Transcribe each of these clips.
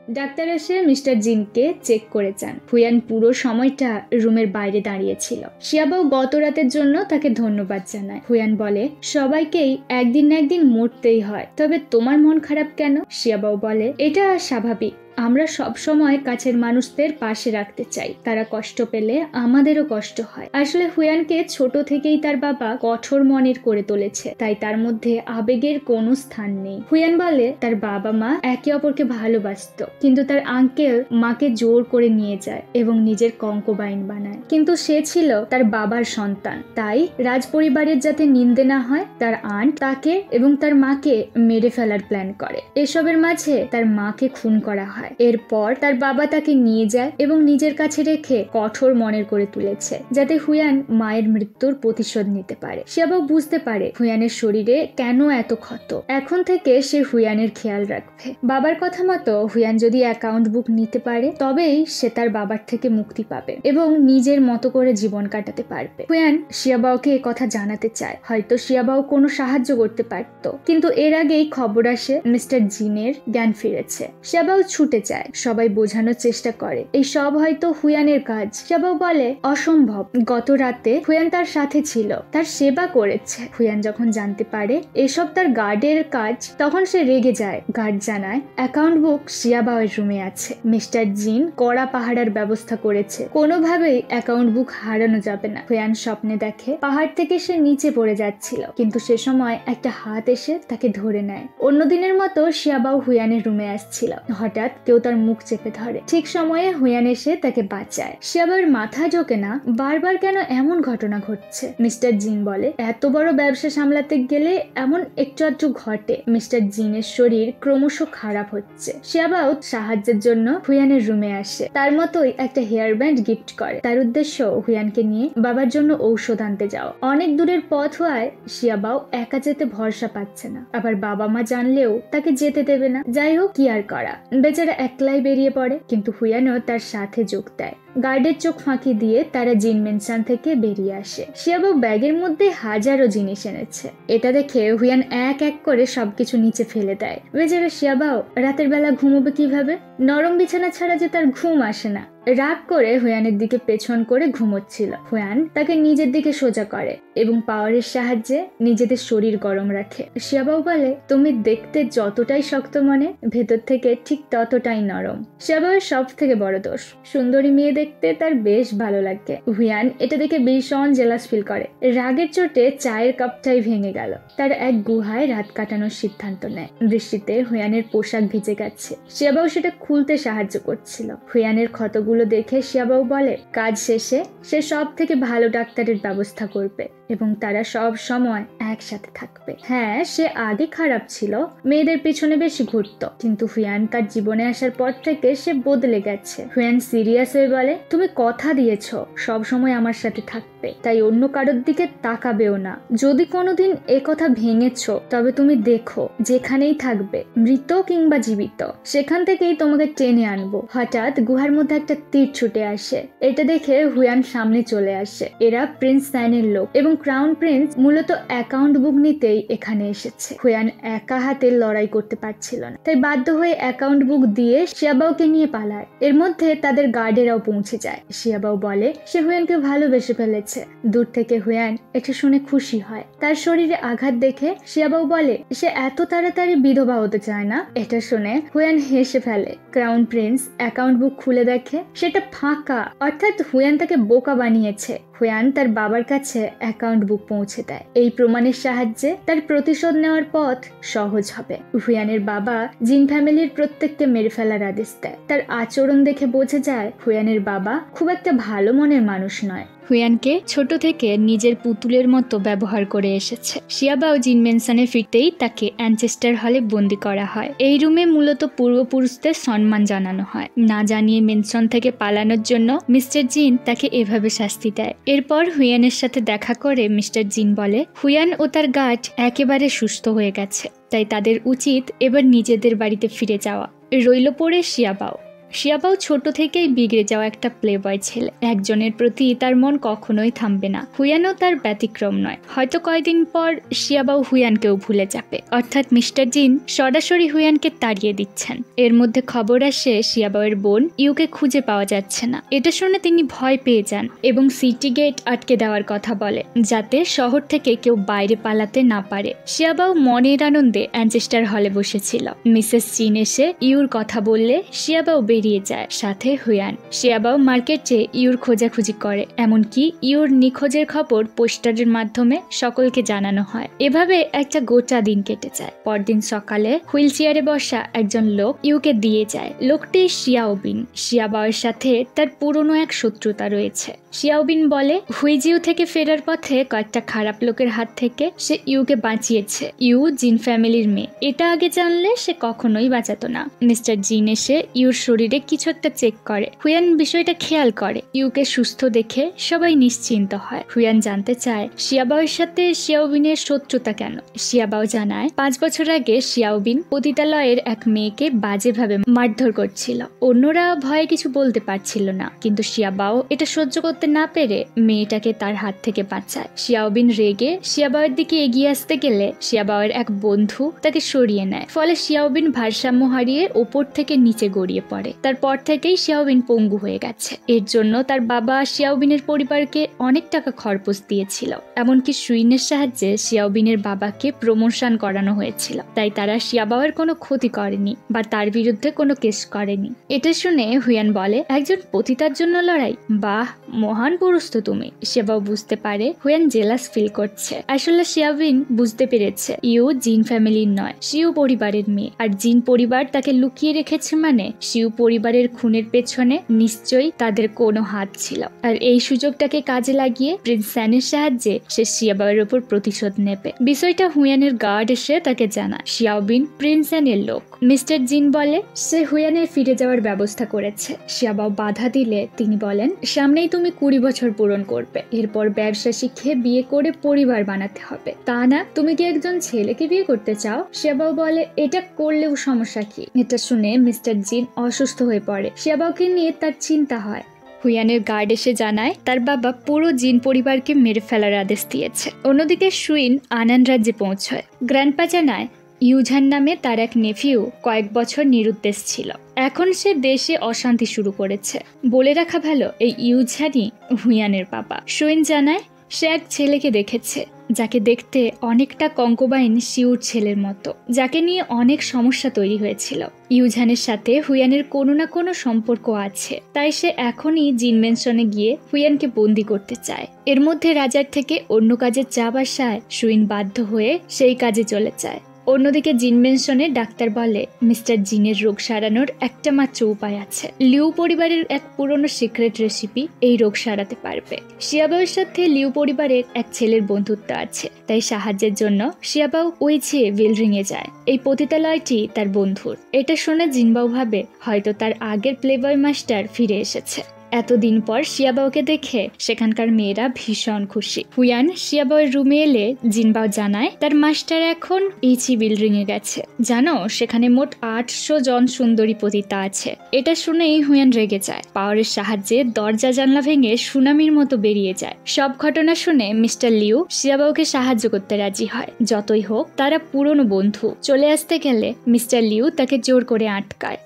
Doctor এসে mister জিনকে check করে যান। হুয়ান পুরো সময়টা রুমের বাইরে দাঁড়িয়েছিল। শিয়াবাও গত রাতের জন্য তাকে ধন্যবাদ জানায়। হুয়ান বলে, সবাইকেই একদিন না একদিন মরতেই হয়, তবে তোমার মন খারাপ কেন? শিয়াবাও বলে, এটা স্বাভাবিক। আমরা সব সময় কাছের মানুষদের পাশে রাখতে চাই, তারা কষ্ট পেলে আমাদেরও কষ্ট হয়। আসলে হুয়ানকে ছোট থেকেই তার বাবা কঠোর মনের করে তুলেছে, তাই তার মধ্যে আবেগের কোনো স্থান নেই। হুয়ান বলে তার বাবা মা একে অপরকে ভালোবাসত, কিন্তু তার আঙ্কেল মাকে জোর করে নিয়ে যায় এবং নিজের কঙ্কবাইন বানায়। কিন্তু সে ছিল তার বাবার সন্তান, তাই রাজ পরিবারের যাতে নিন্দে না হয়, তার আন্ট তাকে এবং তার মাকে মেরে ফেলার প্ল্যান করে। এসবের মাঝে তার মাকে খুন করা হয়। এরপর তার বাবা তাকে নিয়ে যায় এবং নিজের কাছে রেখে কঠোর মনের করে তুলেছে, যাতে হুয়ান মায়ের মৃত্যুর প্রতিশোধ নিতে পারে। শিয়াবাও বুঝতে পারে হুয়ানের শরীরে কেন এত ক্ষত। এখন থেকে সে হুয়ানের খেয়াল রাখবে। বাবার কথা মতো হুয়ান যদি অ্যাকাউন্ট বুক নিতে পারে, তবেই সে তার বাবার থেকে মুক্তি পাবে এবং নিজের মতো করে জীবন কাটাতে পারবে। হুয়ান শিয়াবাওকে কথা জানাতে চায়, হয়তো শিয়াবাও কোনো সাহায্য করতে পারত, কিন্তু এর আগেই খবর আসে মিস্টার জিনের জ্ঞান ফিরেছে। শিয়াবাও ছুটে যায়। সবাই বোঝানোর চেষ্টা করে এই সব হয়তো হুয়ানের কাজ। শিয়াবাও বলে, অসম্ভব। গত রাতে হুয়ান তার সাথে ছিল, তার সেবা করেছে। হুয়ান যখন জানতে পারে এসব তার গার্ডের কাজ, তখন সে রেগে যায়। গার্ড জানায় অ্যাকাউন্ট বুক শিয়াবাওয়ের রুমে আছে। মিস্টার জিন কড়া পাহারার ব্যবস্থা করেছে, কোনোভাবেই অ্যাকাউন্ট বুক হারানো যাবে না। হুয়ান স্বপ্নে দেখে পাহাড় থেকে সে নিচে পড়ে যাচ্ছিল, কিন্তু সে সময় একটা হাত এসে তাকে ধরে নেয়। অন্যদিনের মতো শিয়াবাও হুয়ানের রুমে আসছিল। হঠাৎ কেউ তার মুখ চেপে ধরে। ঠিক সময়ে হুয়ান এসে তাকে বাঁচায়। শিয়াবাওয়ের মাথায় ঢোকে না বারবার কেন এমন ঘটনা ঘটছে। মিস্টার জিন বলে, এত বড় ব্যবসা সামলাতে গেলে এমন একটু আধটু ঘটে। মিস্টার জিনের শরীর ক্রমশ খারাপ হচ্ছে। শিয়াবাও সাহায্যের জন্য হুয়ানের রুমে আসে। তার মতোই একটা হেয়ার ব্যান্ড গিফট করে। তার উদ্দেশ্য হুয়ানকে নিয়ে বাবার জন্য ঔষধ আনতে যাও। অনেক দূরের পথ হওয়ায় শিয়াবাও একা যেতে ভরসা পাচ্ছে না, আবার বাবা মা জানলেও তাকে যেতে দেবে না। যাই হোক, কি আর করা, বেচারা একলাই বেরিয়ে পড়ে। কিন্তু হুয়ানও তার সাথে যোগ দেয়। গার্ডের চোখ ফাঁকি দিয়ে তারা জিন মেনশন থেকে বেরিয়ে আসে। শিয়াবাও ব্যাগের মধ্যে হাজারো জিনিস এনেছে। এটা দেখে হুয়ান এক এক করে সবকিছু নিচে ফেলে দেয়। বেচারা শিয়াবাও রাতের বেলা ঘুমোবে কিভাবে? নরম বিছানা ছাড়া যে তার ঘুম আসে না। রাগ করে হুয়ানের দিকে পেছন করে ঘুমোচ্ছিল। হুয়ান তাকে নিজের দিকে সোজা করে এবং পাওয়ারের সাহায্যে নিজেদের শরীর গরম রাখে। শিয়াবাও বলে, তুমি দেখতে যতটাই শক্ত মনে, ভেতর থেকে ঠিক ততটাই নরম। শিয়াবাওয়ের সব থেকে বড় দোষ, সুন্দরী মেয়ে দেখতে তার বেশ ভালো লাগে। হুয়ান এটা দেখে ভীষণ জেলাস ফিল করে। রাগের চোটে চায়ের কাপটাই ভেঙে গেল। তার এক গুহায় রাত কাটানোর সিদ্ধান্ত নেয়। বৃষ্টিতে হুয়ানের পোশাক ভিজে গেছে। শিয়াবাও সেটা খুলতে সাহায্য করছিল। হুয়ানের ক্ষতগুলো দেখে শিয়াবাও বলে, কাজ শেষে সে সব থেকে ভালো ডাক্তারের ব্যবস্থা করবে এবং তারা সব সময় একসাথে থাকবে। হ্যাঁ, সে আগে খারাপ ছিল, মেয়েদের পিছনে বেশি ঘুরতো, কিন্তু হুয়ান তার জীবনে আসার পর থেকে সে বদলে গেছে। হুয়ান সিরিয়াস হয়ে বলে, তুমি কথা দিয়েছো সব সময় আমার সাথে থাকবে, তাই অন্য কারোর দিকে তাকাবেও না। যদি কোনোদিন এ কথা ভেঙেছো, তবে তুমি দেখো যেখানেই থাকবে, মৃত কিংবা জীবিত, সেখান থেকেই তোমাকে টেনে আনবো। হঠাৎ গুহার মধ্যে একটা তীর ছুটে আসে। এটা দেখে হুয়ান সামনে চলে আসে। এরা প্রিন্স সাইনের লোক এবং ক্রাউন প্রিন্স মূলত অ্যাকাউন্ট বুক নিতেই এখানে এসেছে। হুয়ান একা হাতে লড়াই করতে পারছিল না, তাই বাধ্য হয়ে অ্যাকাউন্ট বুক দিয়ে শিয়াবাওকে নিয়ে পালায়। এর মধ্যে তাদের গার্ডেরাও পৌঁছে যায়। শিয়াবাও বলে সে হুয়ানকে ভালোবেসে ফেলেছে। দূর থেকে হুয়ান এটা শুনে খুশি হয়। তার শরীরে আঘাত দেখে শিয়াবাও বলে সে এত তাড়াতাড়ি বিধবা হতে চায় না। এটা শুনে হুয়ান হেসে ফেলে। ক্রাউন প্রিন্স অ্যাকাউন্ট বুক খুলে দেখে সেটা ফাঁকা, অর্থাৎ হুয়ান তাকে বোকা বানিয়েছে। হুয়ান তার বাবার কাছে অ্যাকাউন্ট বুক পৌঁছে দেয়। এই প্রমাণের সাহায্যে তার প্রতিশোধ নেওয়ার পথ সহজ হবে। হুয়ানের বাবা জিন ফ্যামিলির প্রত্যেককে মেরে ফেলার আদেশ দেয়। তার আচরণ দেখে বোঝা যায় হুয়ানের বাবা খুব একটা ভালো মনের মানুষ নয়। হুয়ানকে ছোট থেকে নিজের পুতুলের মতো ব্যবহার করে এসেছে। শিয়াবাও জিন মেনশনে ফিরতেই তাকে অ্যানচেস্টার হলে বন্দি করা হয়। এই রুমে মূলত পূর্বপুরুষদের সম্মান জানানো হয়। না জানিয়ে মেনশন থেকে পালানোর জন্য মিস্টার জিন তাকে এভাবে শাস্তি দেয়। এরপর হুয়ানের সাথে দেখা করে মিস্টার জিন বলে হুয়ান ও তার গার্ড একেবারে সুস্থ হয়ে গেছে, তাই তাদের উচিত এবার নিজেদের বাড়িতে ফিরে যাওয়া। রইল পড়ে শিয়াবাও। শিয়াবাও ছোট থেকেই বিগড়ে যাওয়া একটা প্লেবয় ছেলে। একজনের প্রতি তার মন কখনোই থামবে না। হুয়ানও তার ব্যতিক্রম নয়। হয়তো কয়েকদিন পর শিয়াবাও হুয়ানকেও ভুলে যাবে। অর্থাৎ মিস্টার জিন সরাসরি হুয়ানকে তাড়িয়ে দিচ্ছেন। এর মধ্যে খবর আসে শিয়াবাওয়ের বোন ইউকে খুঁজে পাওয়া যাচ্ছে না। এটা শুনে তিনি ভয় পেয়ে যান এবং সিটি গেট আটকে দেওয়ার কথা বলে, যাতে শহর থেকে কেউ বাইরে পালাতে না পারে। শিয়াবাও মনের আনন্দে অ্যানচেস্টার হলে বসেছিল। মিসেস জিন এসে ইউর কথা বললে শিয়াবাও বেরিয়ে যায়, সাথে হুয়ান। শিয়াবাও মার্কেটে ইউর খোঁজাখুঁজি করে, এমনকি ইউর নিখোঁজের খবর পোস্টারের মাধ্যমে সকলকে জানানো হয়। এভাবে একটা গোটা দিন কেটে যায়। পরদিন সকালে হুইল চেয়ারে বসা একজন লোক ইউকে দিয়ে যায়। লোকটি শিয়াওবিন। শিয়াবাওয়ের সাথে তার পুরনো এক শত্রুতা রয়েছে। শিয়াওবিন বলে হুইজিউ থেকে ফেরার পথে কয়েকটা খারাপ লোকের হাত থেকে সে ইউকে বাঁচিয়েছে। ইউ জিন ফ্যামিলির মেয়ে। এটা আগে জানলে সে কখনোই বাঁচাতো না। মিস্টার জিন এসে ইউর শরীরে কিছু একটা চেক করে। হুয়ান বিষয়টা খেয়াল করে। ইউকে সুস্থ দেখে সবাই নিশ্চিন্ত হয়। হুয়ান জানতে চায় শিয়াবাওয়ের সাথে শিয়াওবিনের শত্রুতা কেন। শিয়াবাও জানায় 5 বছর আগে শিয়াওবিন পতিতালয়ের এক মেয়েকে বাজেভাবে মারধর করছিল। অন্যরা ভয়ে কিছু বলতে পারছিল না, কিন্তু শিয়াবাও এটা সহ্য করতে না পেরে মেয়েটাকে তার হাত থেকে বাঁচায়। শিয়াওবিন রেগে শিয়াবাওয়ের দিকে এগিয়ে আসতে গেলে শিয়াবাওয়ের এক বন্ধু তাকে সরিয়ে নেয়। ফলে শিয়াওবিন ভারসাম্য হারিয়ে ওপর থেকে নিচে গড়িয়ে পড়ে। তারপর থেকেই শিয়াওবিন পঙ্গু হয়ে গেছে। এর জন্য তার বাবা শিয়াওবিনের পরিবারকে অনেক টাকা খরচ দিয়েছিল। এমনকি সুইনের সাহায্যে শিয়াওবিনের বাবাকে প্রমোশন করানো হয়েছিল। তাই তারা শিয়াবাওয়ের কোনো ক্ষতি করেনি বা তার বিরুদ্ধে কোনো কেস করেনি। এটা শুনে হুয়ান বলে একজন পতিতার জন্য লড়াই, বাহ, মহান পুরুষ তো তুমি। শিয়াবাও বুঝতে পারে হুয়ান জেলাস ফিল করছে। আসলে শিয়াওবিন বুঝতে পেরেছে ইউ জিন ফ্যামিলির নয়, শিউ পরিবারের মেয়ে। আর জিন পরিবার তাকে লুকিয়ে রেখেছে মানে শিউ পরিবারের খুনের পেছনে নিশ্চয়ই তাদের কোনো হাত ছিল। আর এই সুযোগটাকে কাজে লাগিয়ে প্রিন্স স্যানের সাহায্যে সে শিয়াবাওয়ের উপর প্রতিশোধ নেবে। বিষয়টা হুয়ানের গার্ড এসে তাকে জানায় শিয়াওবিন প্রিন্স স্যানের লোক। মিস্টার জিন বলে সে হুয়ানের ফিরে যাওয়ার ব্যবস্থা করেছে। শিয়াবাও বাধা দিলে তিনি বলেন সামনেই তুমি 20 বছর পূরণ করবে। এরপর ব্যবসা শিখে বিয়ে করে পরিবার বানাতে হবে। তা না তুমি কি একজন ছেলেকে বিয়ে করতে চাও? শিয়াবাও বলে এটা করলেও সমস্যা কি? এটা শুনে মিস্টার জিন অসুস্থ হয়ে পড়ে। শিয়াবাওকে নিয়ে তার চিন্তা হয়। হুয়ানের গার্ড এসে জানায় তার বাবা পুরো জিন পরিবারকে মেরে ফেলার আদেশ দিয়েছে। অন্যদিকে সুইন আনান রাজ্যে পৌঁছয়। গ্র্যান্ডপা জানায় ইউঝান নামে তার এক নেফিউ কয়েক বছর নিরুদ্দেশ ছিল। এখন সে দেশে অশান্তি শুরু করেছে। বলে রাখা ভালো এই ইউঝানই হুয়ানের বাবা। সুইন জানায় সে এক ছেলেকে দেখেছে যাকে দেখতে অনেকটা কঙ্কবাইন শিউর ছেলের মতো, যাকে নিয়ে অনেক সমস্যা তৈরি হয়েছিল। ইউঝানের সাথে হুয়ানের কোনো না কোনো সম্পর্ক আছে, তাই সে এখনই জিন মেনশনে গিয়ে হুয়ানকে বন্দি করতে চায়। এর মধ্যে রাজার থেকে অন্য কাজের চাপ আসায় সুইন বাধ্য হয়ে সেই কাজে চলে যায়। অন্যদিকে জিন মেনশনে ডাক্তার বলে মিস্টার জিনের রোগ সারানোর একটা মাত্র উপায় আছে। লিউ পরিবারের এক পুরনো সিক্রেট রেসিপি এই রোগ সারাতে পারবে। শিয়াবাওয়ের সাথে লিউ পরিবারের এক ছেলের বন্ধুত্ব আছে, তাই সাহায্যের জন্য শিয়াবাও ওইছে উইলরিং এ যায়। এই পতিতালয়টি তার বন্ধুর। এটা শুনে জিনবাও ভাবে হয়তো তার আগের প্লেবয় মাস্টার ফিরে এসেছে। এতদিন পর শিয়াবাওকে দেখে সেখানকার মেয়েরা ভীষণ খুশি। হুয়ান শিয়াবাওয়ের রুমে এলে জিনবাও জানায় তার মাস্টার এখন এইচি বিল্ডিং এ গেছে। জানো সেখানে মোট 800 জন সুন্দরী পতিতা আছে। এটা শুনেই হুয়ান রেগে যায়। পাওয়ারের সাহায্যে দরজা জানলা ভেঙে সুনামির মতো বেরিয়ে যায়। সব ঘটনা শুনে মিস্টার লিউ শিয়াবাওকে সাহায্য করতে রাজি হয়। যতই হোক তারা পুরনো বন্ধু। চলে আসতে গেলে মিস্টার লিউ তাকে জোর করে আটকায়।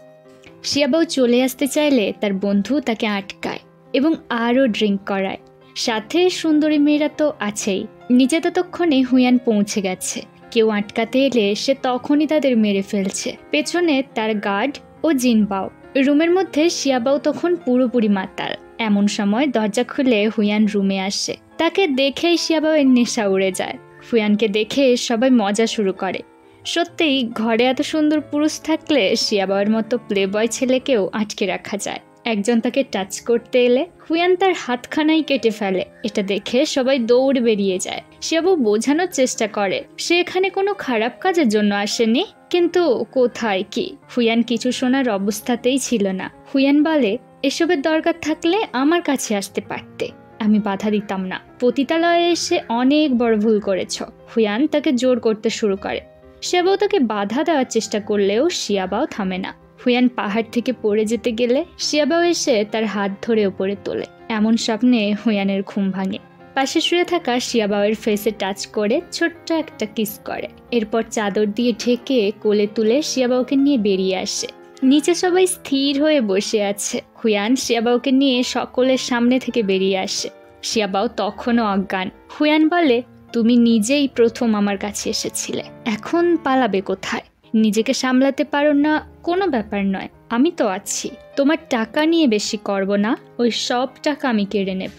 শিয়াবাও চলে আসতে চাইলে তার বন্ধু তাকে আটকায় এবং আরও ড্রিঙ্ক করায়। সাথে সুন্দরী মেয়েরা তো আছেই। নিচে ততক্ষণে হুয়ান পৌঁছে গেছে। কেউ আটকাতে এলে সে তখনই তাদের মেরে ফেলছে। পেছনে তার গার্ড ও জিনবাও। রুমের মধ্যে শিয়াবাও তখন পুরোপুরি মাতাল। এমন সময় দরজা খুলে হুয়ান রুমে আসে। তাকে দেখেই শিয়াবাওয়ের নেশা উড়ে যায়। হুয়ানকে দেখে সবাই মজা শুরু করে। সত্যিই ঘরে এত সুন্দর পুরুষ থাকলে শিয়াবাওয়ের মতো প্লেবয় ছেলেকেও আটকে রাখা যায়। একজন তাকে টাচ করতে এলে হুয়ান তার হাতখানাই কেটে ফেলে। এটা দেখে সবাই দৌড়ে বেরিয়ে যায়। শিয়াবাও বোঝানোর চেষ্টা করে সে এখানে কোনো খারাপ কাজের জন্য আসেনি, কিন্তু কোথায় কি। হুয়ান কিছু শোনার অবস্থাতেই ছিল না। হুয়ান বলে এসবের দরকার থাকলে আমার কাছে আসতে পারতে, আমি বাধা দিতাম না। পতিতালয়ে এসে অনেক বড় ভুল করেছ। হুয়ান তাকে জোর করতে শুরু করে। শিয়াবাও তাকে বাধা দেওয়ার চেষ্টা করলেও শিয়াবাও থামে না। হুয়ান পাহাড় থেকে পড়ে যেতে গেলে শিয়াবাও এসে তার হাত ধরে ওপরে তোলে। এমন স্বপ্নে হুয়ানের ঘুম ভাঙে। পাশে শুয়ে থাকা শিয়াবাওয়ের ফেসে টাচ করে ছোট্ট একটা কিস করে। এরপর চাদর দিয়ে ঢেকে কোলে তুলে শিয়াবাওকে নিয়ে বেরিয়ে আসে। নিচে সবাই স্থির হয়ে বসে আছে। হুয়ান শিয়াবাওকে নিয়ে সকলের সামনে থেকে বেরিয়ে আসে। শিয়াবাও তখনও অজ্ঞান। হুয়ান বলে, তুমি নিজেই প্রথম আমার কাছে এসেছিলে, এখন পালাবে কোথায়? নিজেকে সামলাতে পারো না? কোনো ব্যাপার নয়, আমি তো আছি। তোমার টাকা নিয়ে বেশি করব না, ওই সব টাকা আমি কেড়ে নেব।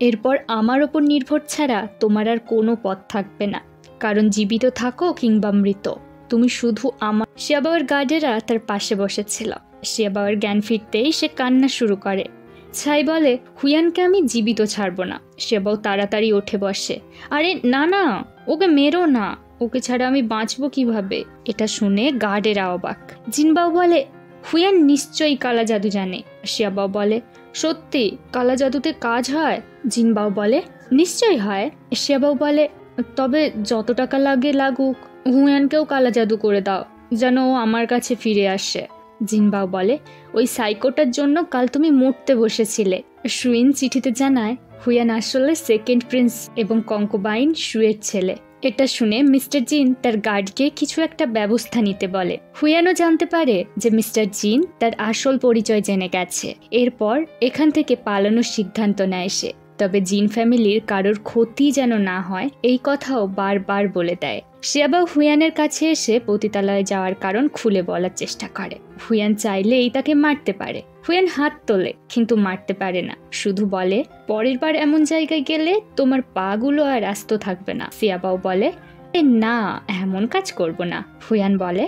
এরপর আমার ওপর নির্ভর ছাড়া তোমার আর কোনো পথ থাকবে না, কারণ জীবিত থাকো কিংবা মৃত, তুমি শুধু আমার। শিয়াবাওয়ের গার্ডেরা তার পাশে বসেছিল। শিয়াবাওয়ের জ্ঞান ফিরতেই সে কান্না শুরু করে। ছাই বলে, হুয়ানকে আমি জীবিত ছাড়বো না। শিয়াবাও তাড়াতাড়ি উঠে বসে। আরে না না, ওকে মেরো না, ওকে ছাড়া আমি বাঁচবো কিভাবে? এটা শুনে গার্ডেরা অবাক। জিনবাও বলে, হুয়ান নিশ্চয়ই কালা জাদু জানে। শিয়াবাও বলে, সত্যি কালা জাদুতে কাজ হয়? জিনবাও বলে, নিশ্চয়ই হয়। শিয়াবাও বলে, তবে যত টাকা লাগে লাগুক, হুয়ানকেও কালা জাদু করে দাও, যেন ও আমার কাছে ফিরে আসে। জিনবাও বলে, ওই সাইকোটার জন্য কাল তুমি মরতে বসেছিলে। শুইন চিঠিতে জানায় হুয়ান আসলে সেকেন্ড প্রিন্স এবং কঙ্কোবাইন শুয়ের ছেলে। এটা শুনে মিস্টার জিন তার গার্ডকে কিছু একটা ব্যবস্থা নিতে বলে। হুয়ানও জানতে পারে যে মিস্টার জিন তার আসল পরিচয় জেনে গেছে। এরপর এখান থেকে পালানোর সিদ্ধান্ত নেয় সে। তবে জিন ফ্যামিলির কারোর ক্ষতি যেন না হয় এই কথাও বারবার বলে দেয়। শিয়াবাও হুয়ানের কাছে এসে পতিতালয়ে যাওয়ার কারণ খুলে বলার চেষ্টা করে। হুয়ান চাইলেই তাকে মারতে পারে। হুয়ান হাত তোলে, কিন্তু মারতে পারে না। শুধু বলে, পরের বার এমন জায়গায় গেলে তোমার পাগুলো আর আস্ত থাকবে না। শিয়াবাও বলে, না, এমন কাজ করব না। হুয়ান বলে,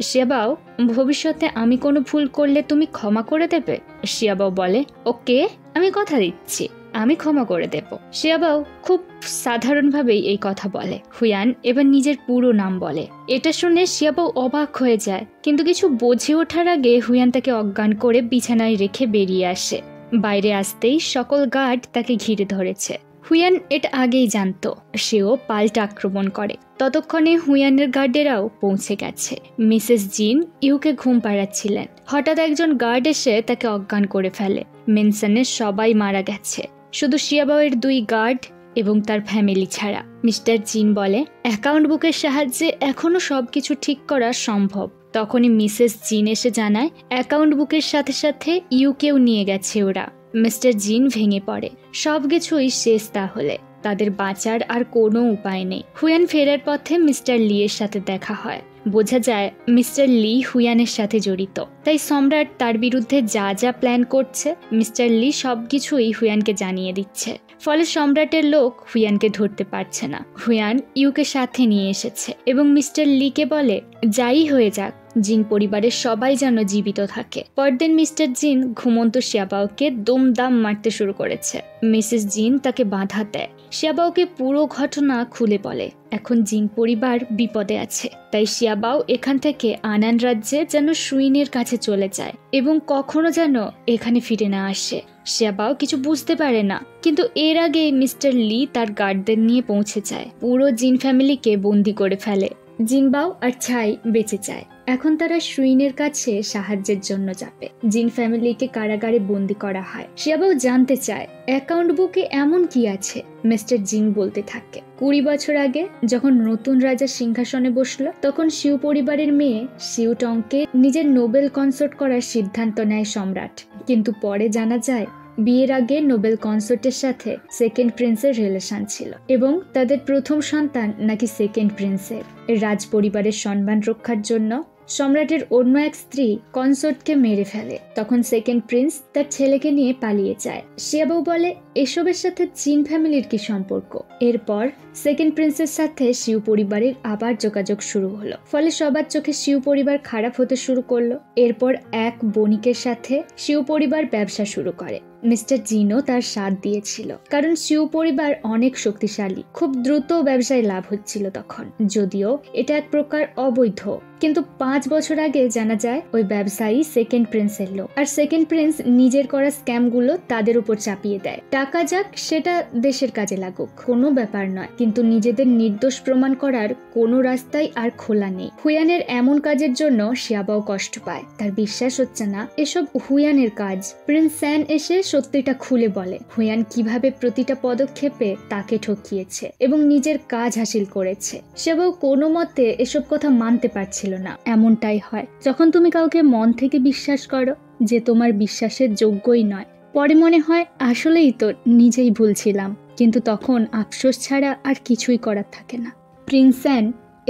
শিয়াবাও, ভবিষ্যতে আমি কোনো ভুল করলে তুমি ক্ষমা করে দেবে? শিয়াবাও বলে, ওকে, আমি কথা দিচ্ছি, আমি ক্ষমা করে দেব। শিয়াবাও খুব সাধারণভাবেই এই কথা বলে। হুয়ান এবার নিজের পুরো নাম বলে। এটা শুনে শিয়াবাও অবাক হয়ে যায়, কিন্তু কিছু বুঝে ওঠার আগে হুয়ান তাকে অজ্ঞান করে বিছানায় রেখে বেরিয়ে আসে। বাইরে আসতেই সকল গার্ড তাকে ঘিরে ধরেছে। হুয়ান এটা আগেই জানতো, সেও পাল্টা আক্রমণ করে। ততক্ষণে হুয়ানের গার্ডেরাও পৌঁছে গেছে। মিসেস জিন ইউকে ঘুম পাড়াচ্ছিলেন। হঠাৎ একজন গার্ড এসে তাকে অজ্ঞান করে ফেলে। মেনসনের সবাই মারা গেছে, শুধু শিয়াবাওয়ের 2 গার্ড এবং তার ফ্যামিলি ছাড়া। মিস্টার জিন বলে, অ্যাকাউন্ট বুকের সাহায্যে এখনো সবকিছু ঠিক করা সম্ভব। তখনই মিসেস জিন এসে জানায় অ্যাকাউন্ট বুকের সাথে সাথে ইউকেও নিয়ে গেছে ওরা। মিস্টার জিন ভেঙে পড়ে। সবকিছুই শেষ তাহলে, তাদের বাঁচার আর কোনো উপায় নেই। হুয়ান ফেরার পথে মিস্টার লি এর সাথে দেখা হয়। বোঝা যায় মিস্টার লি হুয়ানের সাথে জড়িত। তাই সম্রাট তার বিরুদ্ধে যা যা প্ল্যান করছে মিস্টার লি সবকিছুই হুয়ানকে জানিয়ে দিচ্ছে। ফলে সম্রাটের লোক হুয়ানকে ধরতে পারছে না। হুয়ান ইউকে সাথে নিয়ে এসেছে এবং মিস্টার লিকে বলে, যাই হয়ে যাক, জিন পরিবারের সবাই যেন জীবিত থাকে। পরদিন মিস্টার জিন ঘুমন্ত শিয়াবাওকে দুমদাম মারতে শুরু করেছে। মিসেস জিন তাকে বাধা দেয়। শিয়াবাওকে পুরো ঘটনা খুলে বলে। এখন জিন পরিবার বিপদে আছে, তাই শিয়াবাও এখান থেকে আনান রাজ্যে যেন শুইনের কাছে চলে যায় এবং কখনো যেন এখানে ফিরে না আসে। শিয়াবাও কিছু বুঝতে পারে না, কিন্তু এর আগে মিস্টার লি তার গার্ডদের নিয়ে পৌঁছে যায়। পুরো জিন ফ্যামিলিকে বন্দি করে ফেলে। জিনবাও আর ছাই বেঁচে যায়। এখন তারা শুইনের কাছে সাহায্যের জন্য যাবে। জিন ফ্যামিলিকে কারাগারে বন্দি করা হয়। শিয়াবাও জানতে চায় অ্যাকাউন্ট বুকে এমন কি আছে। মিস্টার জিন বলতে থাকে, 20 বছর আগে যখন নতুন রাজা সিংহাসনে বসলো, তখন শিউ পরিবারের মেয়ে শিউ টংকে নিজের নোবেল কনসোর্ট করার সিদ্ধান্ত নেয় সম্রাট। কিন্তু পরে জানা যায় বিয়ের আগে নোবেল কনসোর্টের সাথে সেকেন্ড প্রিন্সের রিলেশন ছিল এবং তাদের প্রথম সন্তান নাকি সেকেন্ড প্রিন্সের। রাজ পরিবারের সম্মান রক্ষার জন্য সম্রাটের অন্য এক স্ত্রী কনসোর্টকে মেরে ফেলে। তখন সেকেন্ড প্রিন্স তার ছেলেকে নিয়ে পালিয়ে যায়। শিয়াবাও বলে, এসবের সাথে জিন ফ্যামিলির কি সম্পর্ক? এরপর সেকেন্ড প্রিন্সের সাথে শিউ পরিবারের আবার যোগাযোগ শুরু হলো। ফলে সবার চোখে শিউ পরিবার খারাপ হতে শুরু করলো। এরপর এক বণিকের সাথে শিউ পরিবার ব্যবসা শুরু করে। মিস্টার জিনও তার সাথ দিয়েছিল, কারণ শিউ পরিবার অনেক শক্তিশালী। খুব দ্রুত ব্যবসায় লাভ হচ্ছিল তখন, যদিও এটা এক প্রকার অবৈধ। কিন্তু 5 বছর আগে জানা যায় ওই ব্যবসায়ী সেকেন্ড প্রিন্সের লোক, আর সেকেন্ড প্রিন্স নিজের করা স্ক্যামগুলো তাদের উপর চাপিয়ে দেয়। টাকা যাক, সেটা দেশের কাজে লাগুক, কোনো ব্যাপার নয়, কিন্তু নিজেদের নির্দোষ প্রমাণ করার কোনো রাস্তাই আর খোলা নেই। হুয়ানের এমন কাজের জন্য শিয়াবাও কষ্ট পায়। তার বিশ্বাস হচ্ছে না এসব হুয়ানের কাজ। প্রিন্স স্যান এসে সত্যিটা খুলে বলে হুয়ান কিভাবে প্রতিটা পদক্ষেপে তাকে ঠকিয়েছে এবং নিজের কাজ হাসিল করেছে। শিয়াবাও কোনো মতে এসব কথা মানতে পারছিল না। এমনটাই হয় যখন তুমি কাউকে মন থেকে বিশ্বাস করো যে তোমার বিশ্বাসের যোগ্যই নয়। পরে মনে হয় আসলেই তো নিজেই ভুল ছিলাম, কিন্তু তখন আফসোস ছাড়া আর কিছুই করার থাকে না। প্রিন্স স্যান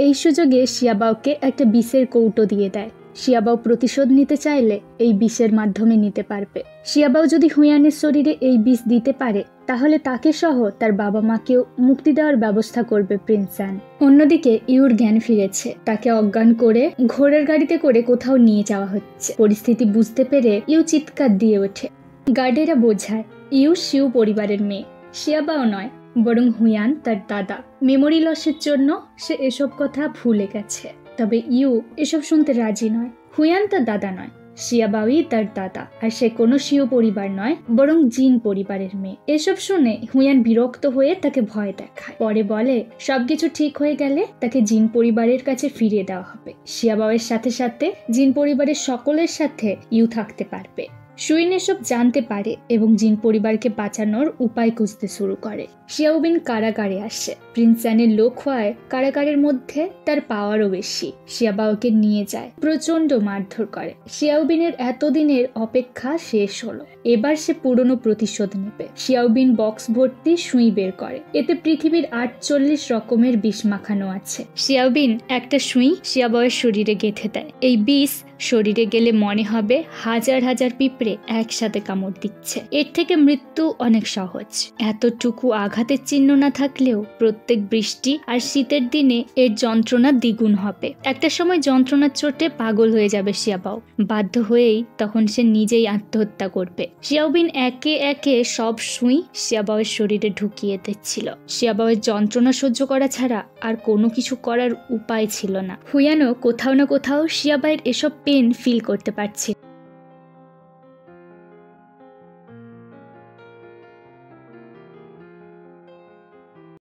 এই সুযোগে শিয়াবাওকে একটা বিষের কৌটো দিয়ে দেয়। শিয়াবাও প্রতিশোধ নিতে চাইলে এই বিষের মাধ্যমে নিতে পারবে। শিয়াবাও যদি হুয়ানের শরীরে এই বিষ দিতে পারে তাহলে তাকে সহ তার বাবা মাকেও মুক্তি দেওয়ার ব্যবস্থা করবে প্রিন্স স্যান। অন্যদিকে ইউর জ্ঞান ফিরেছে। তাকে অজ্ঞান করে ঘোড়ার গাড়িতে করে কোথাও নিয়ে যাওয়া হচ্ছে। পরিস্থিতি বুঝতে পেরে ইউ চিৎকার দিয়ে ওঠে। গার্ডেরা বোঝায় ইউ শিউ পরিবারের মেয়ে, শিয়াবাও নয়, বরং হুয়ান তার দাদা। মেমোরি লসের জন্য সে এসব কথা ভুলে গেছে। তবে ইউ এসব শুনতে রাজি নয়। হুয়ান তার দাদা নয়, শিয়াবাওই তার দাদা, আর সে কোনো শিও পরিবার নয়, বরং জিন পরিবারের মেয়ে। এসব শুনে হুয়ান বিরক্ত হয়ে তাকে ভয় দেখায়। পরে বলে সবকিছু ঠিক হয়ে গেলে তাকে জিন পরিবারের কাছে ফিরিয়ে দেওয়া হবে। শিয়াবাওয়ের সাথে সাথে জিন পরিবারের সকলের সাথে ইউ থাকতে পারবে। সুইন এসব জানতে পারে এবং জিন পরিবারকে বাঁচানোর উপায় খুঁজতে শুরু করে। শিয়াওবিন কারাগারে আসে। প্রিন্স স্যানের লোক হওয়ায় কারাগারের মধ্যে তার পাওয়ারও বেশি। শিয়াবাওকে নিয়ে যায়, প্রচন্ড মারধর করে। শিয়াওবিনের এতদিনের অপেক্ষা শেষ হলো, এবার সে পুরনো প্রতিশোধ নেবে। শিয়াওবিন বক্স ভর্তি সুই বের করে। এতে পৃথিবীর 48 রকমের বিষ মাখানো আছে। শিয়াওবিন একটা সুই শিয়াবাওয়ের শরীরে গেঁথে দেয়। এই বিষ শরীরে গেলে মনে হবে হাজার হাজার পিঁপড়ে একসাথে কামড় দিচ্ছে। এর থেকে মৃত্যু অনেক সহজ। এতটুকু আঘাতের চিহ্ন না থাকলেও প্রত্যেক বৃষ্টি আর শীতের দিনে এর যন্ত্রণা দ্বিগুণ হবে। একটা সময় যন্ত্রণার চোটে পাগল হয়ে যাবে শিয়াবাও। বাধ্য হয়েই তখন সে নিজেই আত্মহত্যা করবে। শিয়াওবিন একে একে সব সুই শিয়াবাওয়ের শরীরে ঢুকিয়ে দিচ্ছিল। শিয়াবাওয়ের যন্ত্রণা সহ্য করা ছাড়া আর কোনো কিছু করার উপায় ছিল না। হুয়ানও কোথাও না কোথাও শিয়াবাওয়ের এসব পেন ফিল করতে পারছিল।